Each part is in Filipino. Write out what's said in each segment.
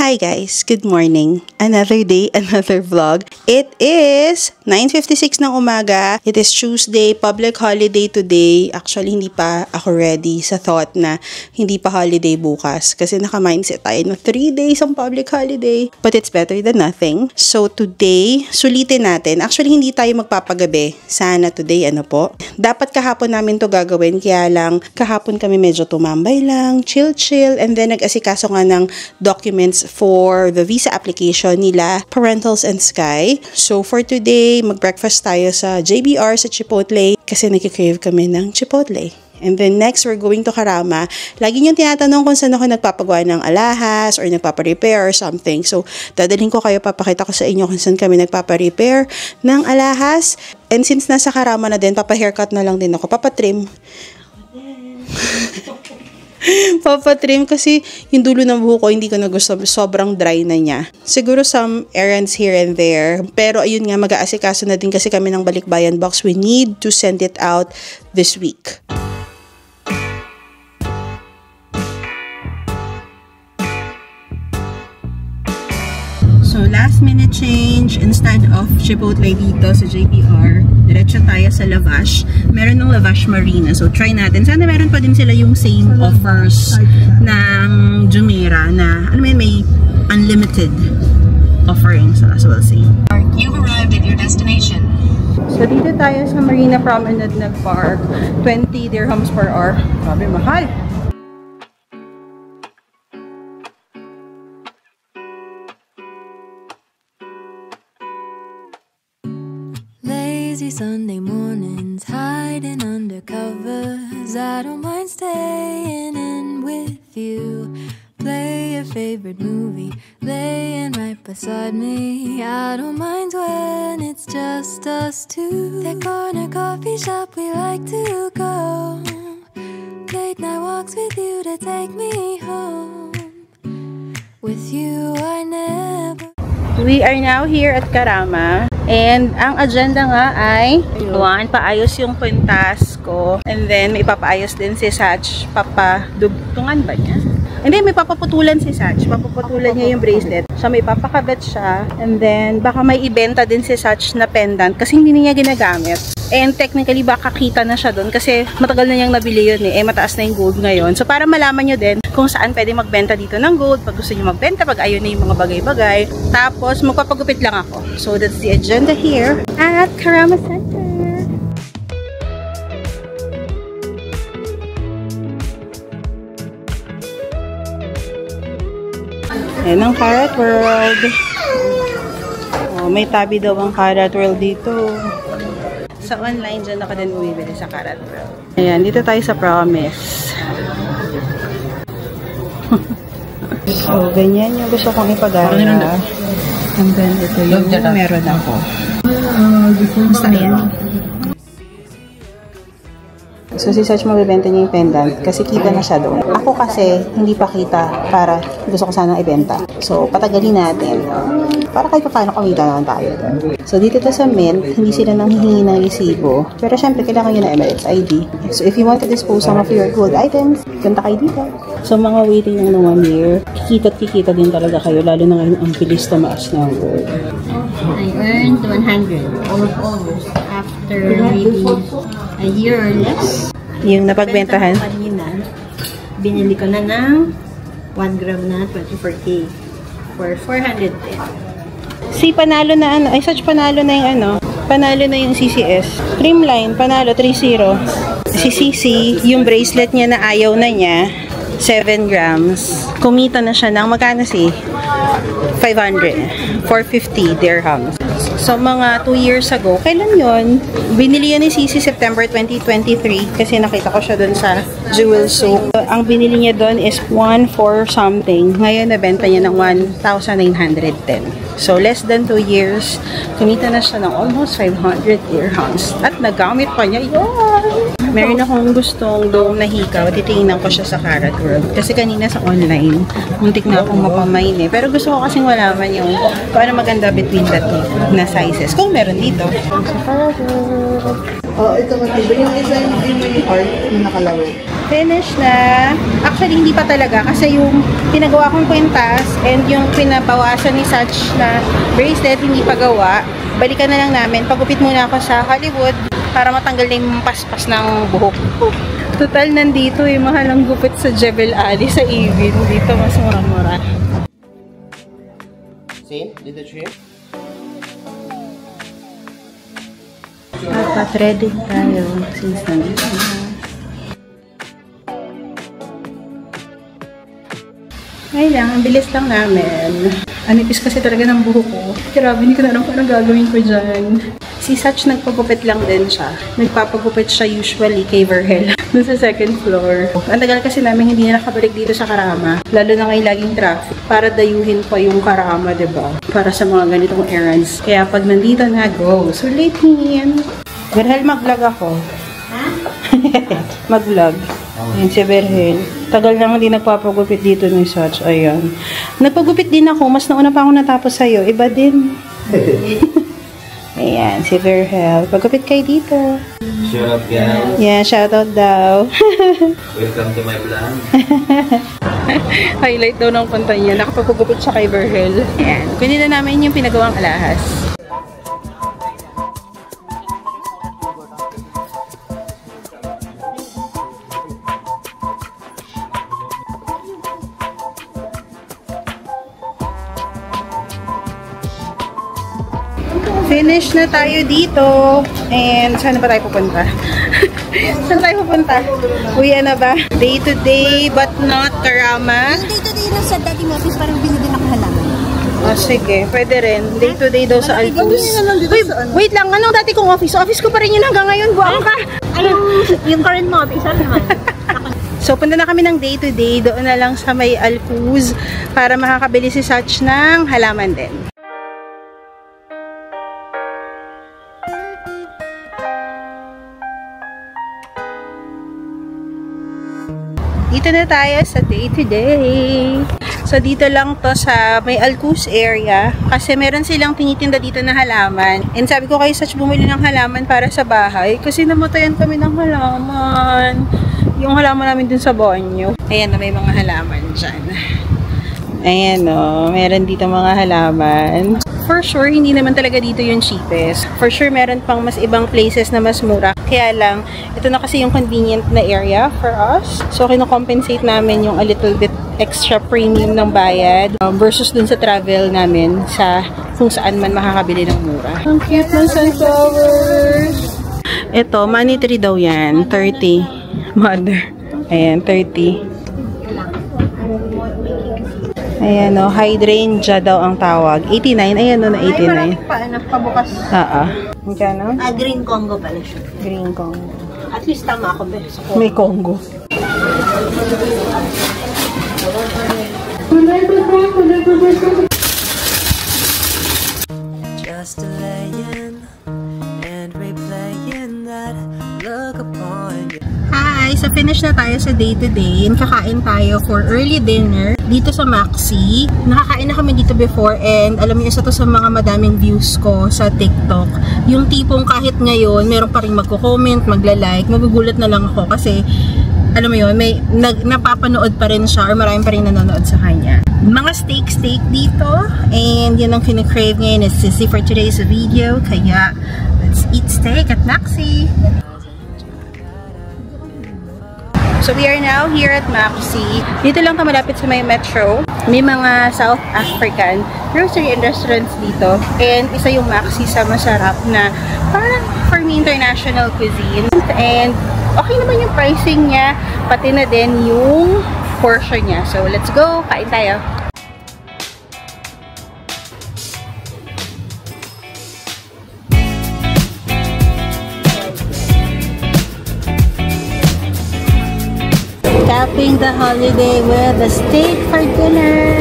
Hi guys, good morning. Another day, another vlog. It is 9:56 ng umaga. It is Tuesday, public holiday today. Actually, hindi pa ako ready sa thought na hindi pa holiday bukas. Kasi naka-mindset tayo na 3 days ang public holiday. But it's better than nothing. So today, sulitin natin. Actually, hindi tayo magpapagabi. Sana today, dapat kahapon namin to gagawin. Kaya lang, kahapon kami medyo tumambay lang, chill. And then nag-asikaso nga ng documents for the visa application nila, Parentals and Sky. So for today, mag-breakfast tayo sa JBR sa Chipotle kasi nagki-crave kami ng Chipotle. And then next, we're going to Karama. Lagi niyong tinatanong kung saan ako nagpapagawa ng alahas or nagpapa-repair or something. So, dadalhin ko kayo, papakita ko sa inyo kung saan kami nagpapa-repair ng alahas. And since nasa Karama na din, papa-haircut na lang din ako, papatrim. Papatrim kasi yung dulo ng buhok ko hindi ko na gusto, sobrang dry na niya. Siguro some errands here and there, pero ayun nga, mag-aasikaso na din kasi kami ng balikbayan box. We need to send it out this week. So, last minute change, instead of Chipotle dito sa JBR, diretso tayo sa Lavash. Meron ng Lavash Marina. So, try natin. Sana meron pa din sila yung same offers ng Jumeirah na, may unlimited offerings. So, we'll see. You've arrived at your destination. So, dito tayo sa Marina Promenade nag-park. 20 dirhams per hour. Sabi, mahal. Lazy Sunday mornings, hiding under covers. I don't mind staying in with you. Play your favorite movie, laying right beside me. I don't mind when it's just us two. That corner coffee shop we like to go. Late night walks with you to take me home. With you I never. We are now here at Karama. And ang agenda nga ay, paayos yung kwintas ko. And then, may papaayos din si Sach. Papadugtungan ba niya? Hindi, may papaputulan si Sach. Papaputulan niya yung bracelet. So, may papakabit siya. And then, baka may ibenta din si Sach na pendant kasi hindi niya ginagamit. And technically, baka kita na siya doon kasi matagal na niyang nabili yun eh. Mataas na yung gold ngayon. So, para malaman nyo din kung saan pwede magbenta dito ng gold. Pag gusto nyo magbenta, pag ayaw na yung mga bagay-bagay. Tapos, magpapagupit lang ako. So, that's the agenda here at Karama Center. Ayan ang Karat World. Oh, may tabi daw ang Karat World dito. Sa online, dyan ako din bumibili sa Karat World. Ayan, dito tayo sa Promise. So, ganyan yung gusto kong ipagana. And then, ito yung meron ako. Basta yan. So, si Sach mabibenta niya yung pendant kasi kita na siya doon. Ako kasi, hindi pa kita para gusto ko sanang ibenta. So, patagalin natin. Para kahit paano kumita naman tayo. So, dito to sa Mint, hindi sila nanghihingi ng resibo. Pero syempre, kailangan nyo na Emirates ID. So, if you want to dispose some of your gold items, punta kayo dito. So, mga waiting lang ng 1 year, kikita din talaga kayo, lalo na ngayon ang bilis tumaas ng gold. I earned 100 almost after maybe a year or less. Yung napagbentahan? Binili ko na ng 1 gram na 24K for 410. Si panalo na Sach, panalo na yung panalo na yung CCS. Trimline, panalo 3-0. Si CC, yung bracelet niya na ayaw na niya, 7 grams. Kumita na siya ng magkano 500. 450 dirhams. So, mga 2 years ago, kailan yon? Binili yan ni CC September 2023 kasi nakita ko siya dun sa Jewel Souk. Ang binili niya dun is 1 for something. Ngayon, nabenta niya ng 1,910. So, less than 2 years, kumita na siya ng almost 500 dirhams. At nagamit pa niya yun! Meron akong gustong dome na hikaw. Titingnan ko siya sa Karat World. Kasi kanina sa online, muntik na akong mapamain eh. Pero gusto ko kasing malaman yung kung ano maganda between that na sizes. Kung meron dito. Sa Karat World. Oh, ito matibay. Yung isa yung heart yung nakalawin. Finish na. Actually, hindi pa talaga kasi yung pinagawa kong kwintas and yung pinabawasan ni Sach na bracelet, hindi pa gawa. Balikan na lang namin. Pagupit muna ako sa Hollywood para matanggal na yung paspas ng buhok. Total, nandito yung mahalang gupit sa Jebel Ali sa Evin. Dito mas mura-mura. See? Did the trip? Nagpa-threading tayo since nandito na. Ay lang, ang bilis lang namin. Anipis kasi talaga ng buhok ko. Grabe, hindi ko na alam kung anong gagawin ko dyan. Si Sach nagpagupit lang din siya. Nagpapagupit siya usually kay Verhel. Doon sa second floor. Ang tagal kasi namin hindi na nakabalik dito sa Karama. Lalo na ngayon laging traffic. Para dayuhin pa yung Karama, diba? Para sa mga ganitong errands. Kaya pag nandito na, go. So late niyan. Verhel, mag-vlog ako. Ha? Mag-vlog. Ayan si Verhel. Tagal naman din nagpapagupit dito ni Sach. Ayan. Nagpagupit din ako. Mas nauna pa ako natapos sa'yo. Iba din. Ayan, si Verhel. Pagupit kayo dito. Shout out, guys. Yeah, shout out daw. Welcome to my vlog. Highlight daw ng punta niya. Nakapagpagupit siya kay Verhel. Ayan. Kunin na namin yung pinagawang alahas. Finish na tayo dito. And saan pa tayo pupunta? Saan tayo pupunta? Uwi na ba? Day to day but not Karama. Day to day lang sa dati mo office, parang binili na kahalaman. Oh, sige. Pwede rin. Day to day daw sa Altus. Wait lang. Anong dati kong office? Office ko pa rin yun hanggang ngayon. Buwang ka. Ay, yung current mo office, ano naman? So, punta na kami ng day to day. Doon na lang sa may Altus para makakabili si Sach ng halaman din. Dito na tayo sa day-to-day. So, dito lang to sa may Alcuz area. Kasi meron silang tinitinda dito na halaman. And sabi ko kay Sach bumili ng halaman para sa bahay. Kasi namatayan kami ng halaman. Yung halaman namin dun sa banyo. Ayan na, may mga halaman dyan. Ayan o, meron dito mga halaman. For sure, hindi naman talaga dito yung cheapest. For sure, meron pang mas ibang places na mas mura. Kaya lang, ito na kasi yung convenient na area for us. So, kino-compensate namin yung a little bit extra premium ng bayad versus dun sa travel namin sa kung saan man makakabili ng mura. Ang cute ng sunflowers! Ito, money tree daw yan. 30. Mother. Ayan, 30. Ayan o, hydrangea daw ang tawag. 89, ayan o na 89. Ay, parang pabukas. Magkano? Green Congo pala siya. Green Congo. At least tama ako ba? May Congo. Just delaying and replaying that look upon you. Hi! So, finish na tayo sa day-to-day. Kakain tayo for early dinner dito sa Maxi. Nakakain na kami dito before and alam niyo, isa to sa mga madaming views ko sa TikTok. Yung tipong kahit ngayon, meron pa rin magko-comment, magla-like, magugulat na lang ako kasi alam mo yun, may napapanood pa rin siya or marami pa rin nanonood sa kanya. Mga steak dito and yun ang kine-crave ngayon is Sissy for today's video. Kaya, let's eat steak at Maxi! So, we are now here at Maxi. Dito lang ito malapit sa may metro. May mga South African grocery and restaurants dito. And isa yung Maxi sa masarap na parang for me international cuisine. And okay naman yung pricing niya. Pati na din yung portion niya. So, let's go. Kain tayo. Capping the holiday with a steak for dinner.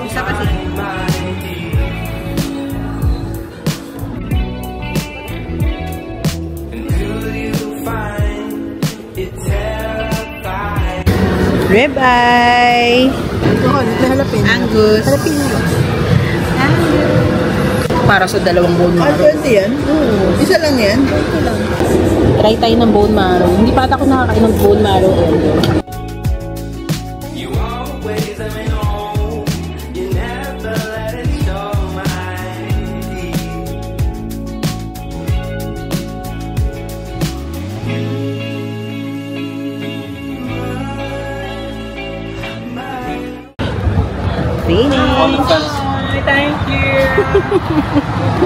Isa kasi. Ribeye. Angus. Para sa dalawang bowl mga. 20 yan? Oo. Isa lang yan? 20 lang. Try tayo ng bone marrow. Hindi pa ata ako nakakain ng bone marrow earlier. Thank you!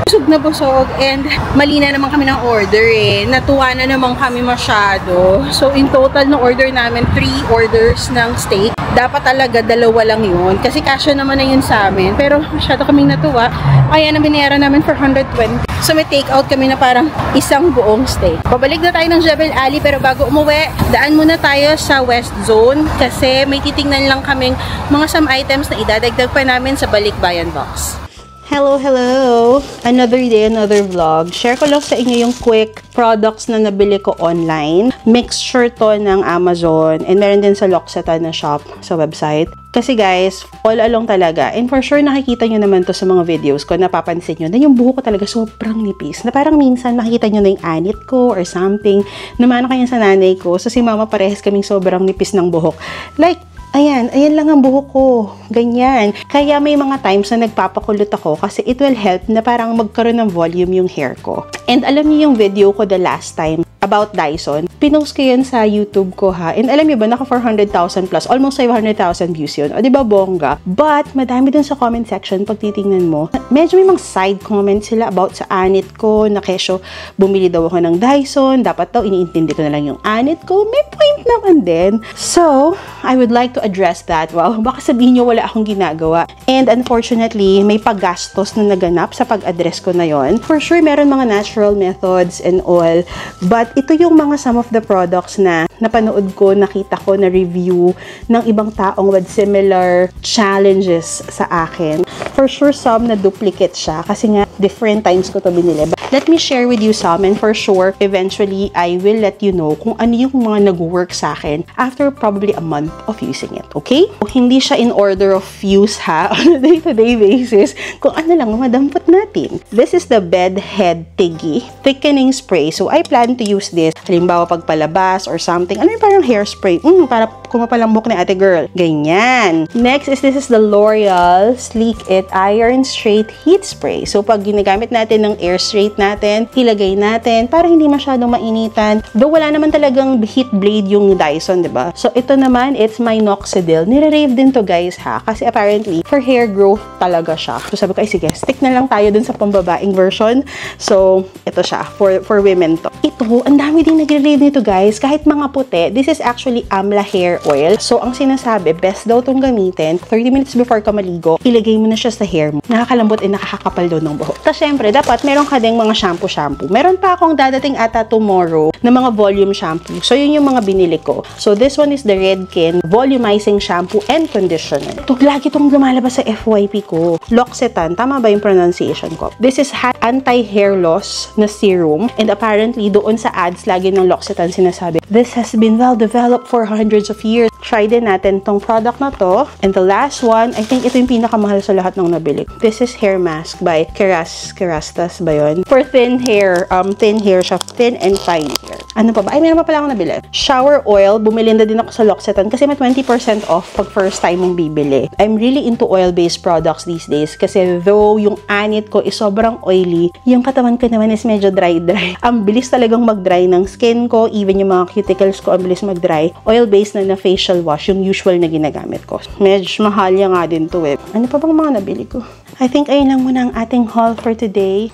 Busog na busog and mali na naman kami ng order eh. Natuwa na naman kami masyado. So in total na order namin 3 orders ng steak. Dapat talaga 2 lang yun. Kasi kasya naman na yun sa amin. Pero masyado kaming natuwa. Kaya na binayaran namin for 120. So may take out kami na parang isang buong steak. Pabalik na tayo ng Jebel Ali pero bago umuwi, daan muna tayo sa West Zone kasi may titingnan lang kaming mga some items na idadagdag pa namin sa Balikbayan box. Hello, hello! Another day, another vlog. Share ko lang sa inyo yung quick products na nabili ko online. Mixture to ng Amazon and meron din sa L'Occitane na shop sa website. Kasi guys, all along talaga, and for sure nakikita nyo naman to sa mga videos ko, napapansin nyo na yung buhok ko talaga sobrang nipis. Na parang minsan makikita nyo na yung anit ko or something. Namana kayo sa nanay ko. So si mama parehas kaming sobrang nipis ng buhok. Like, ayan lang ang buhok ko. Ganyan. Kaya may mga times na nagpapakulot ako kasi it will help na parang magkaroon ng volume yung hair ko. And alam niyo yung video ko the last time about Dyson, pinost ko yun sa YouTube ko ha. And alam niyo ba, naka 400,000 plus, almost 500,000 views yun. O diba bongga? But, madami dun sa comment section, pag titingnan mo, medyo may mga side comments sila about sa anit ko, na kesyo, bumili daw ako ng Dyson, dapat daw, iniintindi ko na lang yung anit ko. May point naman din. So, I would like to address that. Well, baka sabihin nyo wala akong ginagawa. And unfortunately, may paggastos na naganap sa pag-address ko na yon. For sure, meron mga natural methods and all. But ito yung mga some of the products na napanood ko, nakita ko na review ng ibang taong with similar challenges sa akin. For sure, some na duplicate siya kasi nga different times ko to binili. But let me share with you some and for sure, eventually, I will let you know kung ano yung mga nag-work sa akin after probably a month of using it. Okay? Hindi siya in order of use ha, on a day-to-day basis. Kung ano lang, madampot natin. This is the Bed Head Tiggy Thickening Spray. So, I plan to use this. Halimbawa, pagpalabas or something. Ano yung parang hairspray? Para kumapalambok ni ate girl. Ganyan. Next is this is the L'Oreal Sleek It Iron Straight Heat Spray. So, pag ginagamit natin ng air straight natin, ilagay natin para hindi masyadong mainitan. Though wala naman talagang heat blade yung Dyson, diba? So, ito naman, it's minoxidil. Nire-rave din to guys ha. Kasi apparently, for hair growth talaga siya. So, sabi ko, ay sige, stick na lang tayo dun sa pambabaing version. So, ito siya. For women to. Ito, ang dami din nagre-rave nito guys. Kahit mga puti, this is actually Amla Hair Oil. So, ang sinasabi, best daw itong gamitin. 30 minutes before ka maligo, ilagay mo na siya sa hair mo. Nakakalambot at nakakakapal daw ng buhok. Tapos, syempre, dapat meron ka ding mga shampoo. Meron pa akong dadating ata tomorrow na mga volume shampoo. So, yun yung mga binili ko. So, this one is the Redken Volumizing Shampoo and Conditioner. Ito, lagi itong lumalabas sa FYP ko. L'Occitane. Tama ba yung pronunciation ko? This is anti-hair loss na serum. And apparently, doon sa ads, lagi ng L'Occitane sinasabi, this has been well developed for hundreds of years. Try din natin tong product na to. And the last one, I think ito yung pinakamahal sa lahat ng nabili. This is hair mask by Kerastas ba yun? For thin hair siya, thin and fine hair. Ano pa ba? Ay, meron pa pala akong nabili. Shower oil, bumili na din ako sa L'Occitane kasi may 20% off pag first time mong bibili. I'm really into oil-based products these days kasi though yung anit ko is sobrang oily, yung katawan ko naman is medyo dry. Ang bilis talagang mag-dry ng skin ko, even yung mga cuticles ko, ang bilis mag-dry. Oil-based na facial wash, yung usual na ginagamit ko. Medyo mahal nga din to eh. Ano pa bang mga nabili ko? I think ayun lang muna ang ating haul for today.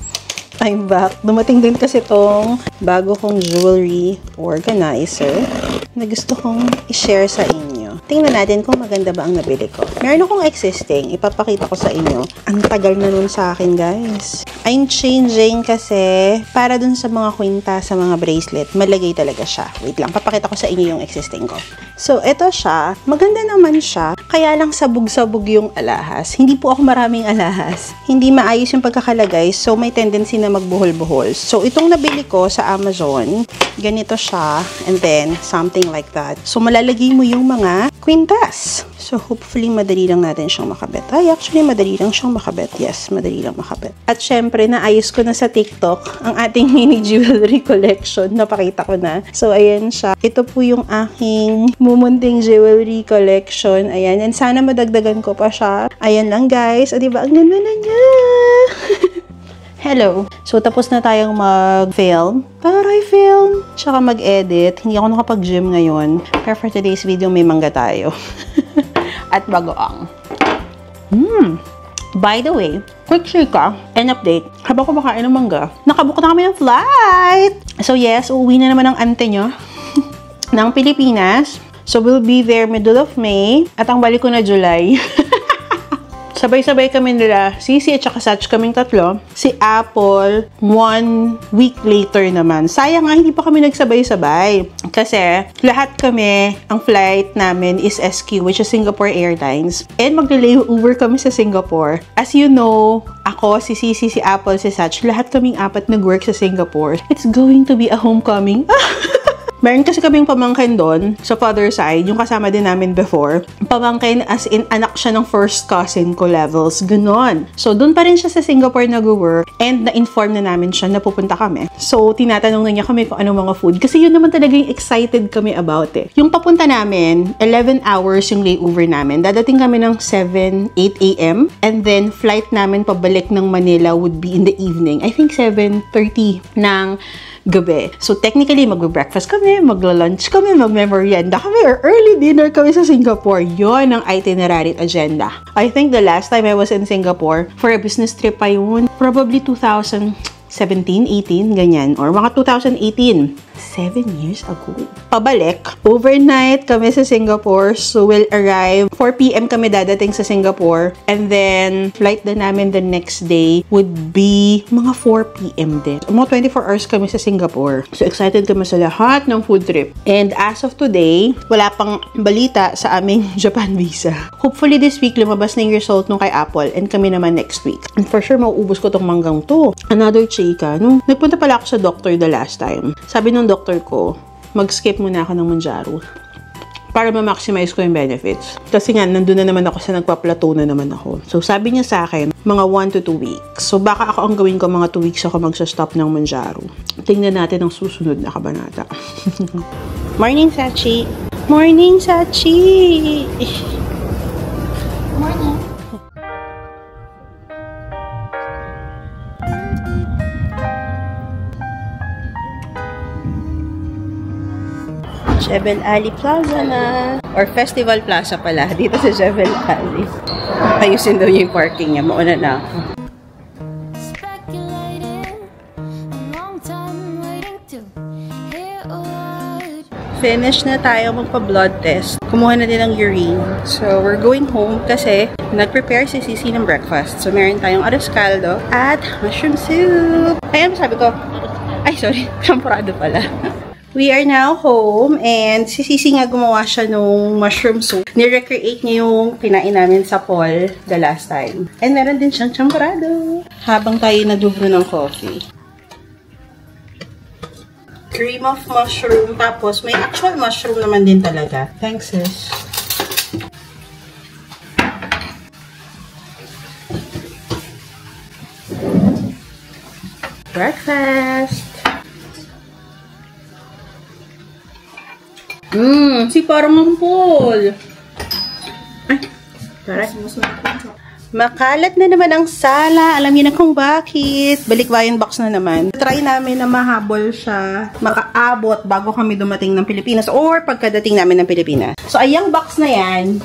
I'm back. Dumating din kasi itong bago kong jewelry organizer na gusto kong i-share sa inyo. Tingnan natin kung maganda ba ang nabili ko. Meron akong existing. Ipapakita ko sa inyo. Ang tagal na nun sa akin, guys. I'm changing kasi para dun sa mga kwinta, sa mga bracelet, malagay talaga siya. Wait lang, papakita ko sa inyo yung existing ko. So, ito siya. Maganda naman siya. Kaya lang sabog-sabog yung alahas. Hindi po ako maraming alahas. Hindi maayos yung pagkakalagay. So, may tendency na magbuhol-buhol. So, itong nabili ko sa Amazon, ganito siya. And then, something like that. So, malalagay mo yung mga kwintas. So, So, hopefully, madali lang natin siyang makabit. Ay, actually, madali lang siyang makabit. Yes, madali lang makabit. At syempre, naayos ko na sa TikTok ang ating mini jewelry collection. Napakita ko na. So, ayan siya. Ito po yung aking mumunting jewelry collection. Ayan. And sana madagdagan ko pa siya. Ayan lang, guys. O, diba? Ang ganda na niya! Hello! So, tapos na tayong mag-film. Film! Tsaka mag-edit. Hindi ako nakapag-gym ngayon. Pero for today's video, may mangga tayo. At bagoong. By the way, quick chika and update. Habang kumakain ng mangga, nakabook na kami ng flight! So yes, uuwi na naman ang ante nyo ng Pilipinas. So we'll be there middle of May. At ang balik ko na July. Sabay-sabay kami nila, Sisi at saka Satch kaming tatlo. Si Apple, 1 week later naman. Sayang nga, hindi pa kami nagsabay-sabay. Kasi, lahat kami, ang flight namin is SQ, which is Singapore Airlines. And mag-layover kami sa Singapore. As you know, ako, si Sisi, si Apple, si Satch, lahat kaming apat nag-work sa Singapore. It's going to be a homecoming. Meron kasi kaming pamangkin doon, sa father side, yung kasama din namin before. Pamangkin as in, anak siya ng first cousin ko levels. Ganon. So, doon pa rin siya sa Singapore nag-work and na-inform na namin siya na pupunta kami. So, tinatanong na niya kami kung anong mga food. Kasi yun naman talaga yung excited kami about it. Yung papunta namin, 11 hours yung layover namin. Dadating kami ng 8 a.m. And then, flight namin pabalik ng Manila would be in the evening. I think 7:30 ng gabi. So, technically, mag-breakfast kami, magla-lunch kami, mag-merienda kami, or early dinner kami sa Singapore. Yon ang itinerary agenda. I think the last time I was in Singapore, for a business trip pa yun, probably 2017, 18, ganyan. Or mga 2018. 7 years ago. Pabalik, overnight kami sa Singapore. So, we'll arrive. 4 p.m. kami dadating sa Singapore. And then, flight na namin the next day would be mga 4 p.m. din. Mga 24 hours kami sa Singapore. So, excited kami sa lahat ng food trip. And as of today, wala pang balita sa aming Japan visa. Hopefully, this week, lumabas na yung result nung kay Apple. And kami naman next week. And for sure, mauubos ko tong manggang to. Another chika. Nung nagpunta pala ako sa doctor the last time, sabi nung doctor ko, mag-skip muna ako ng Mounjaro para ma-maximize ko yung benefits. Kasi nga, nandun na naman ako sa nagpa-plateau na naman ako. So, sabi niya sa akin, mga 1 to 2 weeks. So, baka ako ang gawin ko mga 2 weeks ako magsa-stop ng Mounjaro. Tingnan natin ang susunod na kabanata. Morning, Sachi! Morning, Sachi! Morning. Jebel Ali Plaza na. Or Festival Plaza pala. Dito sa Jebel Ali. Ayusin daw yung parking niya. Mauna na ako. Finish na tayo magpa-blood test. Kumuha na din ng urine. So, we're going home kasi nag-prepare si Sisi ng breakfast. So, meron tayong arroz caldo at mushroom soup. Ayan, sabi ko. Ay, sorry. Champurado pala. We are now home and si Sisi nga gumawa siya nung mushroom soup. Ni-recreate niya yung kinain namin sa Paul the last time. And meron din siyang champurado. Habang tayo nagubro ng coffee. Cream of mushroom. Tapos may actual mushroom naman din talaga. Thanks, sis. Breakfast. Si parang mampol. Ay, parang makalat na naman ang sala. Alam niyo na kung bakit. Balikbayan box na naman. Try namin na mahabol siya, makaabot bago kami dumating ng Pilipinas or pagkadating namin ng Pilipinas. So, ayang box na yan,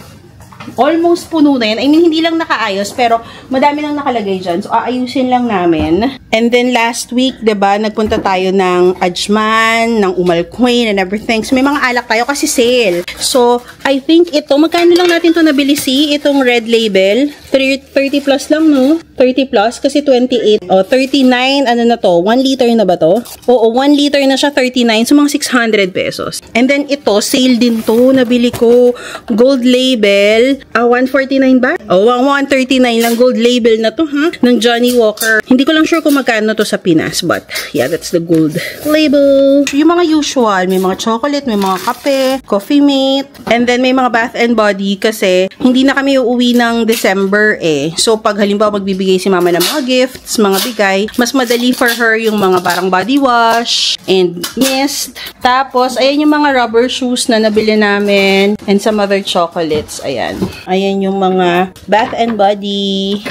almost puno na yan. I mean, hindi lang nakaayos, pero madami lang nakalagay dyan. So, aayusin lang namin. And then, last week, diba, nagpunta tayo ng Ajman, ng Umal Queen, and everything. So, may mga alak tayo kasi sale. So, I think ito, magkano lang natin ito nabili, itong red label? 30 plus lang, no? 30 plus kasi 28. O, 39, ano na to? 1 liter na ba to? Oo, 1 liter na siya, 39. So, mga 600 pesos. And then, ito, sale din to. Nabili ko. Gold label. 149 ba? O, 139 lang. Gold label na to, ha? Ng Johnny Walker. Hindi ko lang sure kung magkano to sa Pinas. But, yeah, that's the gold label. Yung mga usual. May mga chocolate, may mga kape, coffee mate. And then, may mga Bath and Body kasi hindi na kami uuwi ng December eh. So, pag halimbawa magbibigay si mama ng mga gifts, mga bigay, mas madali for her yung mga parang body wash and mist. Tapos, ayan yung mga rubber shoes na nabili namin and some other chocolates. Ayan. Ayan yung mga Bath and Body.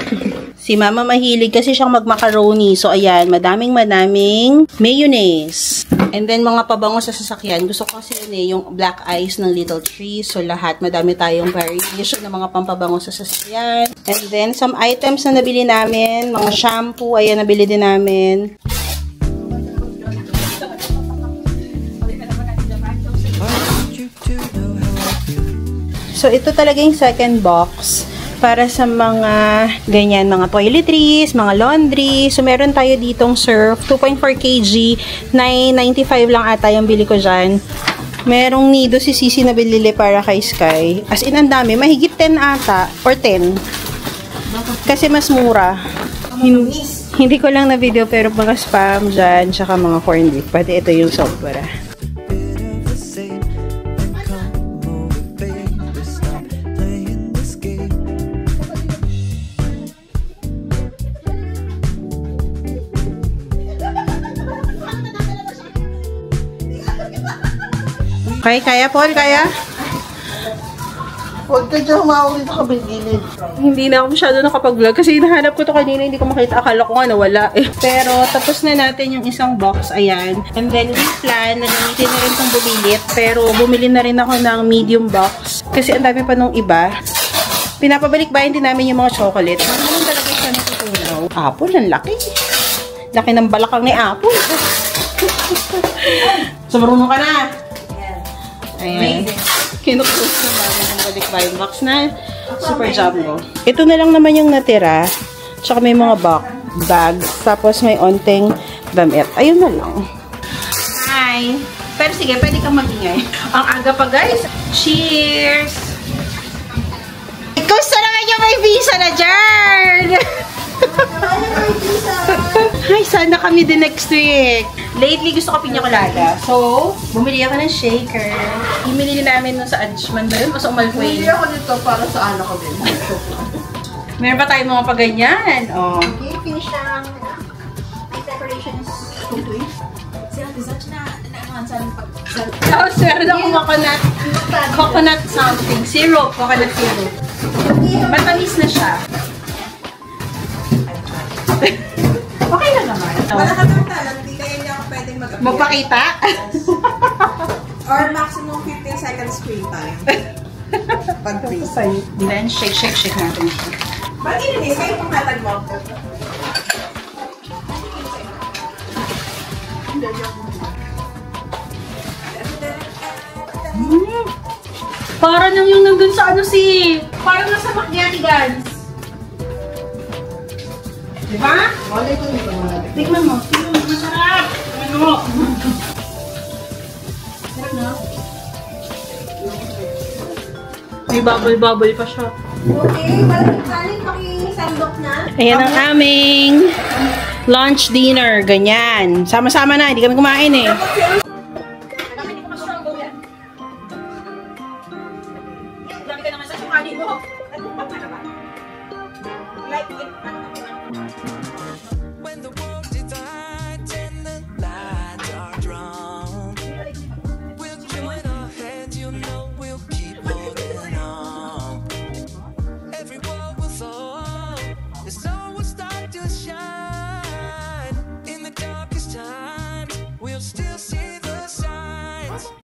Si mama mahilig kasi siyang magmacaroni. So, ayan, madaming mayonnaise. And then, mga pabango sa sasakyan. Gusto ko kasi yun eh, yung black eyes ng Little Tree. So, lahat, madami tayong variation ng mga pampabango sa sasakyan. And then, some items na nabili namin. Mga shampoo, ayan, nabili din namin. So, ito talaga yung second box. Para sa mga ganyan, mga toiletries, mga laundry. So, meron tayo ditong Surf, 2.4 kg, 9.95 lang ata yung bili ko dyan. Merong Nido si Sisi na binili para kay Sky. As in, ang dami. Mahigit 10 ata, or 10. Kasi mas mura. Hindi ko lang na video, pero mga spam dyan, tsaka mga corned beef. Pati ito yung sobra. Kaya, Paul? Kaya? Huwag ka dyan humawag dito kabigilid. Hindi na ako masyado nakapag-vlog kasi hinahanap ko to kanina, hindi ko makita. Akala ko nga nawala eh. Pero tapos na natin yung isang box, ayan. And then we plan na gamitin na rin itong bumilit. Pero bumili na rin ako ng medium box kasi ang dami pa nung iba. Pinapabalik-bayan din namin yung mga chocolate. Ano talaga siya natutunaw? Apple, ang laki. Laki ng balakang ni Apple. So, marunong ka na. Ayan. Kinukus na namin yung balik-bayan box na super jumbo. Ito na lang naman yung natira. Tsaka may mga bags. Tapos may onting damit. Ayun na lang. Hi! Pero sige, pwede kang mag-ingay. Ang aga pa, guys. Cheers! Gusto naman yung may visa na dyan! Hi, sana kami din next week. Lately, gusto ko piña colada. So, bumili ako ng shaker. Imili namin nun sa Adjman ba yun? O sa Umalquay? Bumili ako dito para sa anak ko din. Meron pa tayong mga paganyan. Oh. Okay, finish ang decorations. Tapos, meron akong coconut something. Syrup. Coconut syrup. Matamis na siya. Okay na naman. Wala ka ng talent, hindi kaya niya ako pwedeng Magpakita? Or maximum 15 seconds screen time. Pag-freeze. Then, shake natin siya. Ba't ininis? Kayo pong hatag mo? Para nang yung nandun sa ano si... Parang nasa Macchiati Guns. Diba? Tignan mo. Masarap. Ano? Sarap na. May bubble pa siya. Okay, maraming kanin, pakisandok na. Ayan ang aming lunch dinner. Ganyan. Sama-sama na. Hindi kami kumain eh.